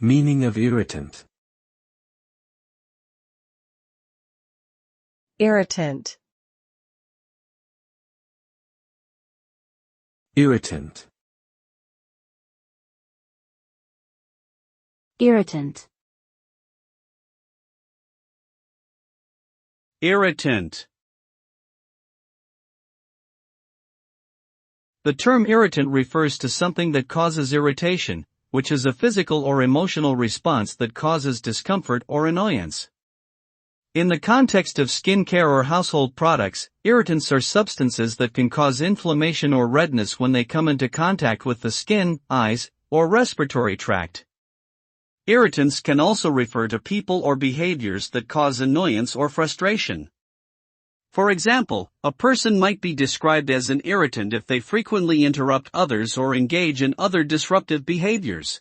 Meaning of irritant. Irritant. Irritant. Irritant. Irritant. The term irritant refers to something that causes irritation, which is a physical or emotional response that causes discomfort or annoyance. In the context of skin care or household products, irritants are substances that can cause inflammation or redness when they come into contact with the skin, eyes, or respiratory tract. Irritants can also refer to people or behaviors that cause annoyance or frustration. For example, a person might be described as an irritant if they frequently interrupt others or engage in other disruptive behaviors.